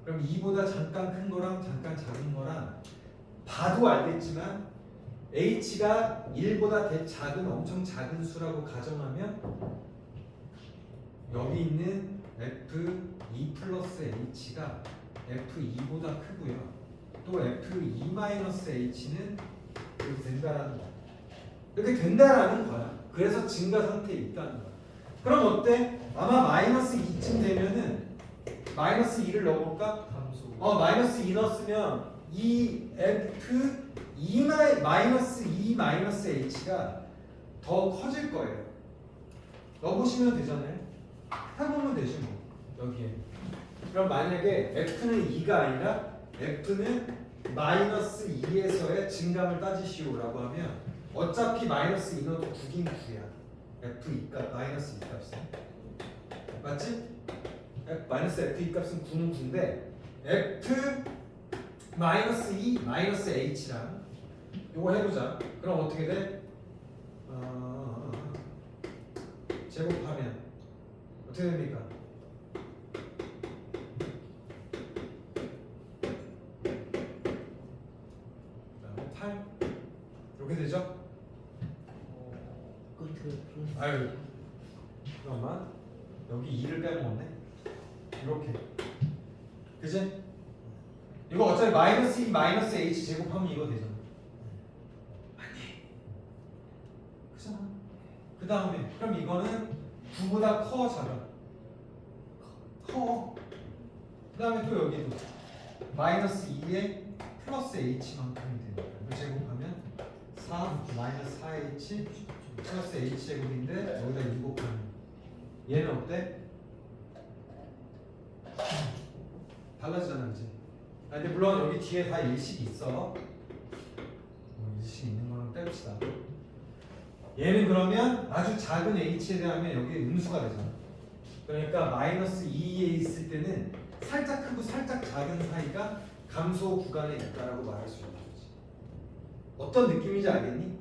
그럼 2보다 잠깐 큰 거랑 잠깐 작은 거랑 봐도 알겠지만 h가 1보다 작은 엄청 작은 수라고 가정하면 여기 있는 F2 플러스 H가 F2보다 크고요. 또 F2 마이너스 H는 이렇게 된다라는 거야. 이렇게 된다라는 거야. 그래서 증가 상태에 있다는 거야. 그럼 어때? 아마 마이너스 2쯤 되면은 마이너스 2를 넣어볼까? 감소. 마이너스 2 넣었으면 이 F 2 마이너스 2 마이너스 H가 더 커질 거예요. 넣어보시면 되잖아요. 해보면 되지 뭐 여기에. 그럼 만약에 F는 2가 아니라 F는 마이너스 2에서의 증감을 따지시오라고 하면 어차피 마이너스 2 넣어도 9긴 9야. F2 값 마이너스 2 값은 맞지? 마이너스 F2 값은 9는 9인데 F 마이너스 2 마이너스 H랑 요거 해보자. 그럼 어떻게 돼? 제곱하면 어떻게 됩니까? 그다음에 8 이렇게 되죠? 끝을 플러스. 아유 잠깐만 여기 2를 빼먹었네. 이렇게 그지? 이거 어차피 마이너스 2 마이너스 H 제곱하면 이거 되잖아. 아니 그잖아. 그 다음에 그럼 이거는 9보다 커 작아? 커. 그 다음에 또 여기도 마이너스 2에 플러스 H만큼이 되니까 이거 제곱하면 4 마이너스 4H 플러스 H 제곱인데 여기다 2 곱하면 얘는 어때? 달라지잖아 그치? 근데 물론 여기 뒤에 다 일식이 있어. 일식 있는 거는 뗍시다. 얘는 그러면 아주 작은 h에 대하면 여기 음수가 되잖아. 그러니까 마이너스 2에 있을 때는 살짝 크고 살짝 작은 사이가 감소 구간에 있다라고 말할 수 있는 거지. 어떤 느낌인지 알겠니?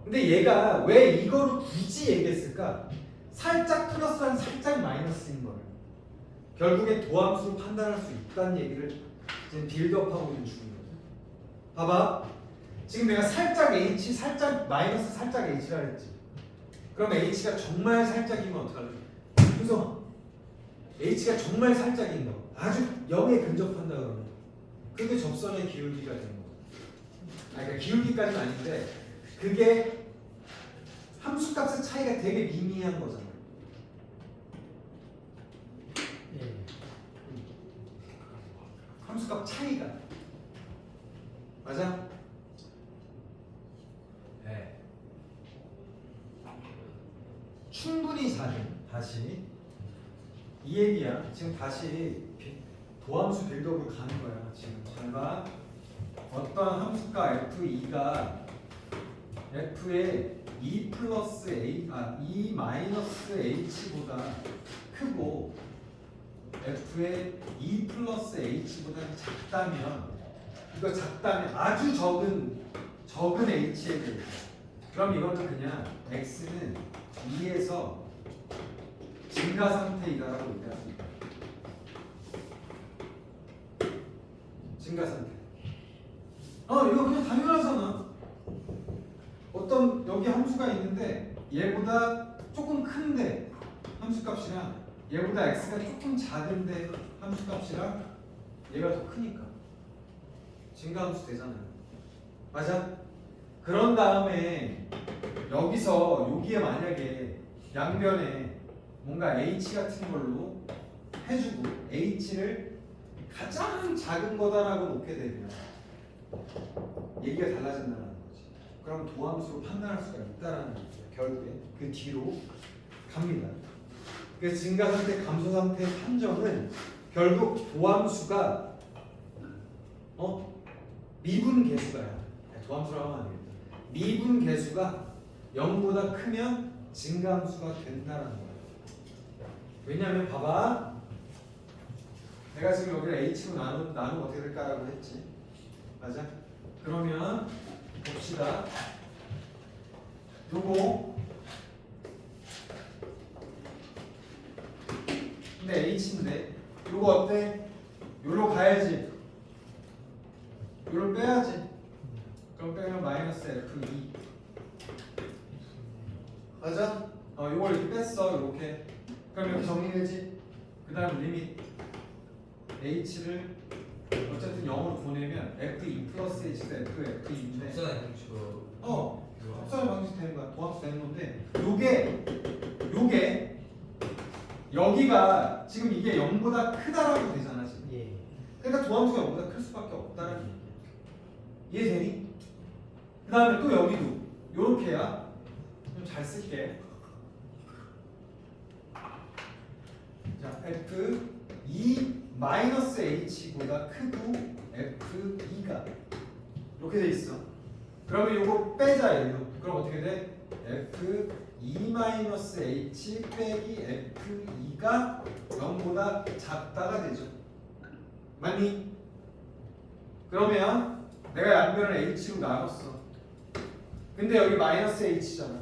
근데 얘가 왜 이거를 굳이 얘기했을까? 살짝 플러스랑 살짝 마이너스인 거예요. 결국에 도함수로 판단할 수 있다는 얘기를 이제 빌드업하고 있는 중인 거죠. 봐봐. 지금 내가 살짝 H, 살짝 마이너스 살짝 H라 했지. 그럼 H가 정말 살짝이면 어떡할래? 효성아, H가 정말 살짝인 거, 아주 0에 근접한다 그러면 그게 접선의 기울기가 되는 거야. 그러니까 기울기까지는 아닌데 그게 함수값의 차이가 되게 미미한 거잖아. 예. 함수값 차이가 맞아? 네. 충분히 작은 다시 이 얘기야. 지금 다시 도함수 빌드업을 가는 거야. 지금 잘 봐. 어떤 함수가 F2가 F의 2 플러스 A, 2 마이너스 H보다 크고 F의 2 플러스 H보다 작다면, 이거 작다면 아주 적은 H에 대해, 그럼 이거는 그냥 X는 2에서 증가 상태이다라고 얘기할 수 있다. 증가 상태. 이거 그냥 당연하잖아. 어떤 여기 함수가 있는데 얘보다 조금 큰데 함수값이랑 얘보다 x가 조금 작은데 함수값이랑 얘가 더 크니까 증가함수 되잖아요. 맞아? 그런 다음에 여기서 여기에 만약에 양변에 뭔가 h 같은 걸로 해주고 h를 가장 작은 거다라고 놓게 되면 얘기가 달라진다는 거지. 그럼 도함수로 판단할 수가 있다라는 거죠. 결국에 그 뒤로 갑니다. 그래서 증가 상태, 감소 상태의 판정은 결국 도함수가 미분 계수가야. 도함수라고 하면 안 되겠다. 미분 계수가 0보다 크면 증가함수가 된다는 거야. 왜냐하면 봐봐, 내가 지금 여기를 h로 나누면 어떻게 될까라고 했지. 맞아? 그러면 봅시다. 요거 근데 h인데 요거 어때? 요로 가야지. 요로 빼야지. 그럼 빼면 마이너스 f2. 맞아? 요걸 이렇게 뺐어. 이렇게 그럼 이렇게 정리되지? 그 다음 리밋 h를 어쨌든 0으로 보내면 f2 플러스 h도 f2인데 접선의 방식으로 접선의 방식 되는 거야. 도함수 되는 건데 요게 여기가 지금 이게 0보다 크다라고 되잖아 지금. 예. 그러니까 도함수가 0보다 클 수밖에 없다는 얘기야. 이해되니? 그 다음에 또 여기도 요렇게야. 좀 잘 쓸게. 자, f2 마이너스 h보다 크고 f2가 이렇게 돼 있어. 그러면 요거 빼자 얘도. 그럼 어떻게 돼? f2 마이너스 h 빼기 f2가 0보다 작다가 되죠. 맞니? 그러면 내가 양변을 h로 나눴어. 근데 여기 마이너스 h잖아.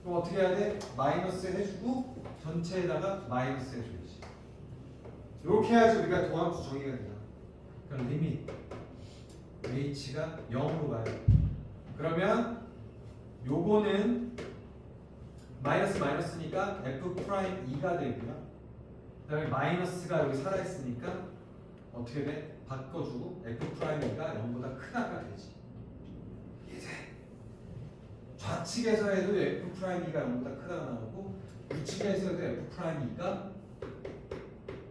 그럼 어떻게 해야 돼? 마이너스 해주고 전체에다가 마이너스 해줘야지. 이렇게 해야지 우리가 도함수 정의가 되잖아. 그럼 리밋 h가 0으로 가요. 그러면 요거는 마이너스 마이너스니까 f 프라임 2가 되고요. 그다음에 마이너스가 여기 살아있으니까 어떻게 돼? 바꿔주고 f 프라임 2가 0보다 크다가 되지. 이해돼? 좌측에서 해도 f 프라임 2가 0보다 크다가 나오고 우측에서 해도 f 프라임 2가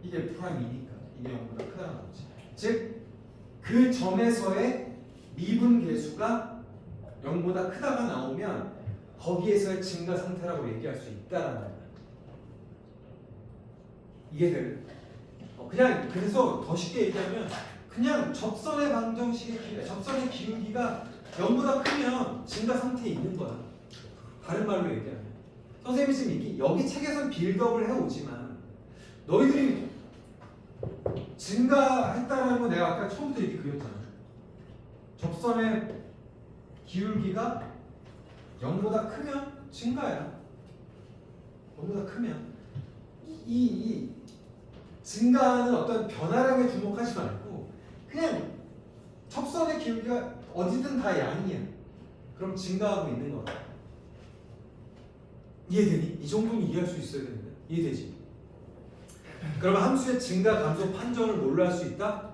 이게 f 프라임 2니까 이게 0보다 크다가 나오지. 즉 그 점에서의 미분 계수가 0보다 크다가 나오면 거기에서의 증가 상태라고 얘기할 수 있다라는 거야. 이해돼? 그냥 그래서 더 쉽게 얘기하면 그냥 접선의 방정식의 접선의 기울기가 0보다 크면 증가 상태에 있는 거야. 다른 말로 얘기하면 선생님이 지금 여기 책에선 빌드업을 해오지만 너희들이 증가했다는 건 내가 아까 처음부터 이렇게 그렸잖아. 접선의 기울기가 0보다 크면 증가야. 0보다 크면 이 증가하는 어떤 변화량에 주목하지 말고 그냥 접선의 기울기가 어디든 다 양이야. 그럼 증가하고 있는 거다. 이해되니? 이 정도는 이해할 수 있어야 되는데 이해되지? 그러면 함수의 증가 감소 판정을 뭘로 할 수 있다?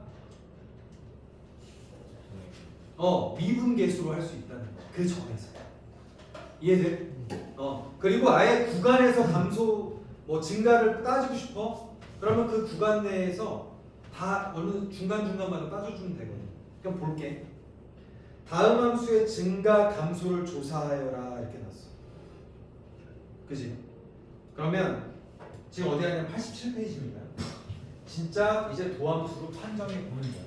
미분계수로 할 수 있다는 거. 그 점에서 이해돼? 그리고 아예 구간에서 감소 증가를 따지고 싶어? 그러면 그 구간 내에서 다 어느 중간중간마다 따져주면 되거든. 그럼 볼게. 다음 함수의 증가 감소를 조사하여라 이렇게 놨어. 그지? 그러면 지금 어디 하냐면 87페이지입니다. 진짜 이제 도함수로 판정해 보는 거야.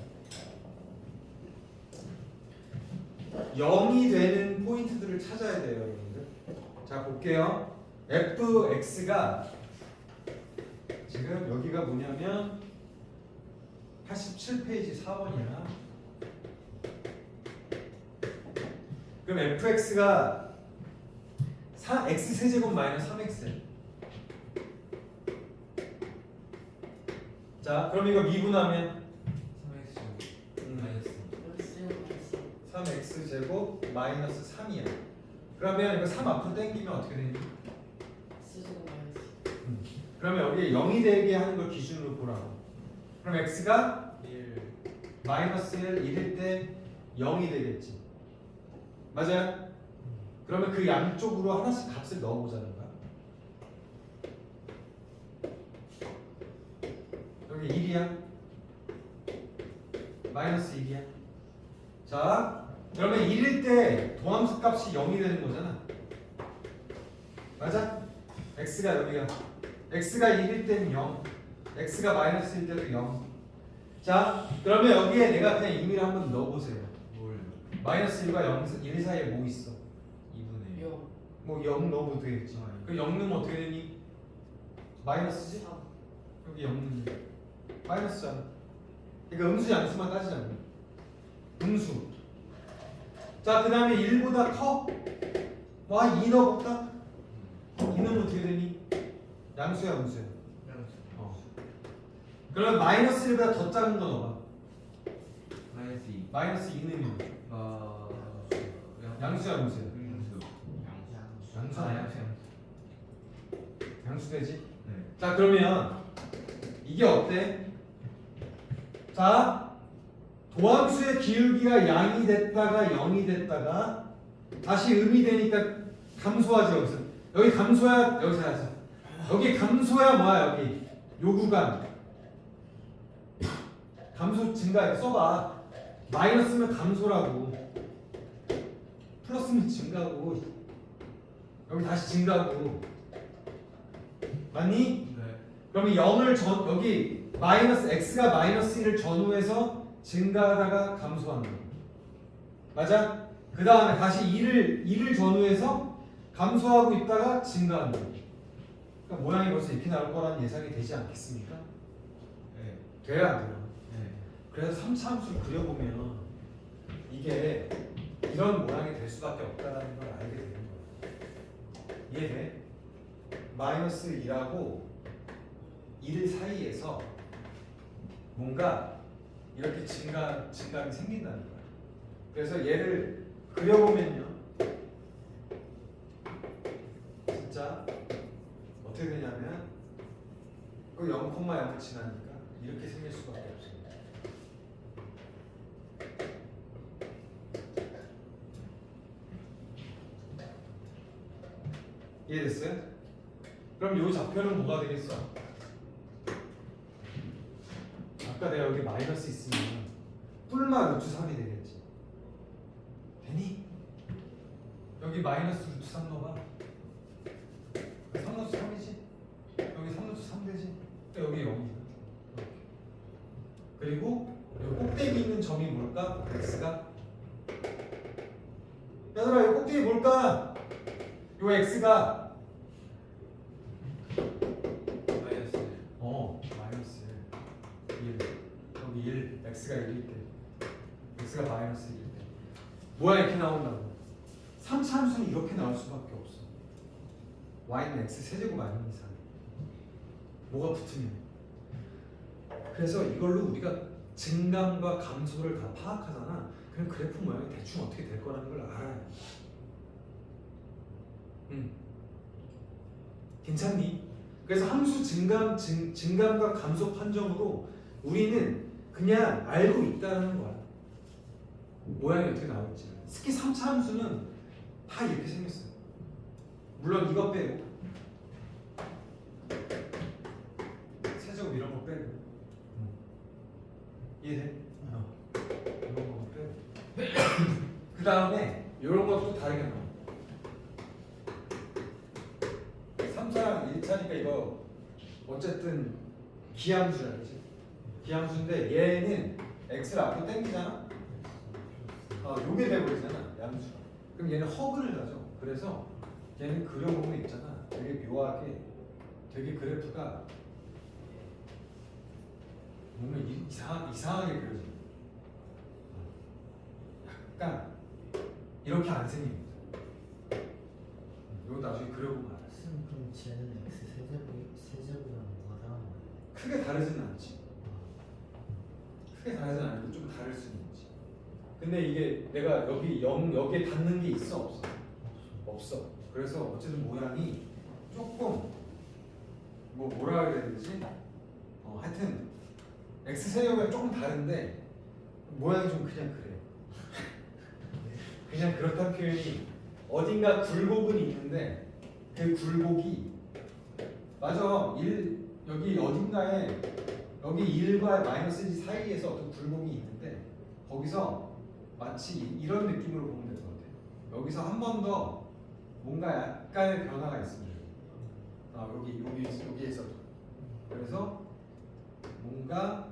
0이 되는 포인트들을 찾아야 돼요, 여러분들. 자, 볼게요. fx가 지금 여기가 뭐냐면 87페이지 4번이야. 그럼 fx가 x 세제곱 마이너스 3x. 자, 그럼 이거 미분하면 3x 제곱 마이너스 3이야. 그러면 이거 3 앞으로 당기면 어떻게 되니? 그러면 여기에 0이 되게 하는 걸 기준으로 보라고. 그럼 x가 1 마이너스 1일 때 0이 되겠지. 맞아요? 그러면 그 양쪽으로 하나씩 값을 넣어보자는 거야. 여기 1이야. 마이너스 1이야. 자, 그러면 1일 때 도함수 값이 0이 되는 거잖아. 맞아? x가 여기가 x가 1일 때는 0, x가 마이너스 1일 때도 0. 자, 그러면 여기에 내가 그냥 임의를 한번 넣어보세요. 뭘 마이너스 1과 0, 1 사이에 뭐 있어? 2분의 0. 뭐 0 넣어도 되겠지. 그 0 넣으면 어떻게 되니? 마이너스지? 여기 0 넣으면 마이너스잖아. 그러니까 음수 양수만 따지자면 음수. 자, 그 다음에 1보다 커? 와, 2 넣어볼까? 2 넣으면 어떻게 되니? 양수야, 음수야? 그러면 마이너스 1보다 더 작은 거 넣어봐. 마이너스 2 마이너스 2 넣으면 양수야, 음수야? 양수 양수 아 아니야? 양수 양수 되지? 네 자 그러면 이게 어때? 자 도함수의 기울기가 양이 됐다가 0이 됐다가 다시 음이 되니까 감소하지 여기서. 여기 감소야 여기서 하자. 여기 감소야 뭐야 여기 요 구간 감소 증가해 써봐. 마이너스면 감소라고 플러스면 증가고 여기 다시 증가고 맞니? 네. 그러면 0을 여기 마이너스 x가 마이너스 1을 전후해서 증가하다가 감소하는 거 맞아? 그 다음에 다시 2를 전후해서 감소하고 있다가 증가하는 거 그러니까 모양이 벌써 이렇게 나올 거라는 예상이 되지 않겠습니까? 네. 돼야 안 돼요? 네. 그래서 3차 함수를 그려보면 이게 이런 모양이 될 수밖에 없다는 걸 알게 되는 거예요. 이해돼? 마이너스 2하고 1 사이에서 뭔가 이렇게 증감이 생긴다는 거예요. 그래서 얘를 그려보면요. 진짜 어떻게 되냐면 그 0,0을 지나니까 이렇게 생길 수밖에 없습니다. 이해됐어요? 그럼 이 좌표는 뭐가 되겠어? 아까 내가 여기 마이너스 있으면 뿔마 루트 3이 되겠지. 되니? 여기 마이너스 루트 3 넣어봐. 3 루트 3이지? 여기 3 루트 3 되지? 여기 0이다. 그리고 여기 꼭대기 있는 점이 뭘까? x가? 얘들아 여기 꼭대기 뭘까? 요 x가 마이너스. 마이너스 1 여기 1 x가 1일 때 x가 마이너스 1일 때 뭐야 이렇게 나온다고 3차 함수는 이렇게 나올 수밖에 없어 y는 x 세제곱 아닌 이상 뭐가 붙으면 그래서 이걸로 우리가 증감과 감소를 다 파악하잖아 그럼 그래프 모양이 대충 어떻게 될 거라는 걸 알아요 괜찮니? 그래서 함수 증감과 감소 판정으로 우리는 그냥 알고 있다는 거야. 모양이 어떻게 나올지. 특히 3차 함수는 다 이렇게 생겼어요. 물론 이거 빼고 세제곱 이런 거 빼고 이해돼? 이런 거 빼고 그 다음에 이런 것도 다르게 나와. 3차랑 1차니까 이거 어쨌든 기함수야 그치? 기함수인데 얘는 x를 앞으로 당기잖아? 요게 돼버리잖아 양수가 그럼 얘는 허근을 가죠 그래서 얘는 그려보면 있잖아 되게 묘하게 되게 그래프가 뭔가 이상하게 그려져 약간 이렇게 안 생깁니다 이거 나중에 그려보면 알아 쌤 그럼 쟤는 x 세제곱이랑 뭐가 다른 거예요? 크게 다르지는 않지. 크게 다르지는 않는데 좀 다를 수는 있지. 근데 이게 내가 여기에 닿는 게 있어 없어? 없어. 그래서 어쨌든 모양이 조금 뭐라 그래야 되지? 하여튼 x 세제곱이랑 조금 다른데 모양이 좀 그냥 그래. 그냥 그렇다는 표현이 어딘가 굴곡은 있는데 그 굴곡이 맞아. 여기 어딘가에 여기 1과 마이너스 1 사이에서 어떤 굴곡이 있는데 거기서 마치 이런 느낌으로 보면 될 것 같아요. 여기서 한 번 더 뭔가 약간의 변화가 있습니다. 여기에서도 그래서 뭔가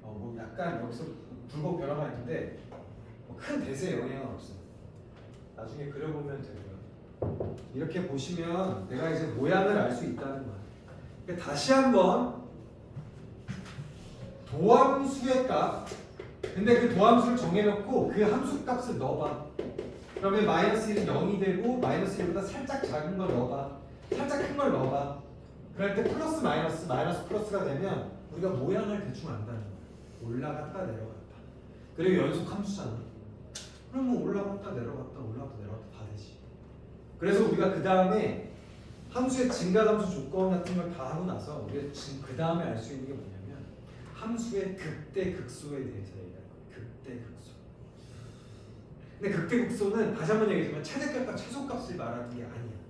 뭐 약간 여기서 굴곡 변화가 있는데 큰 대세에 영향은 없어요. 나중에 그려보면 되고요. 이렇게 보시면 내가 이제 모양을 알 수 있다는 거야. 그러니까 다시 한번 도함수의 값 근데 그 도함수를 정해놓고 그 함수 값을 넣어봐. 그러면 마이너스 1은 0이 되고 마이너스 1보다 살짝 작은 걸 넣어봐. 살짝 큰 걸 넣어봐. 그럴 때 플러스 마이너스 플러스가 되면 우리가 모양을 대충 안다는 거야. 올라갔다 내려갔다. 그리고 연속 함수잖아. 그럼 뭐 올라갔다 내려갔다 다 되지. 그래서 우리가 그 다음에 함수의 증가함수 조건 같은 걸 다 하고 나서 우리가 지금 그 다음에 알 수 있는 게 뭐냐면 함수의 극대 극소에 대해서 얘기할 거예요. 극대 극소. 근데 극대 극소는 다시 한번 얘기하지만 최대값과 최소값을 말하는 게 아니야.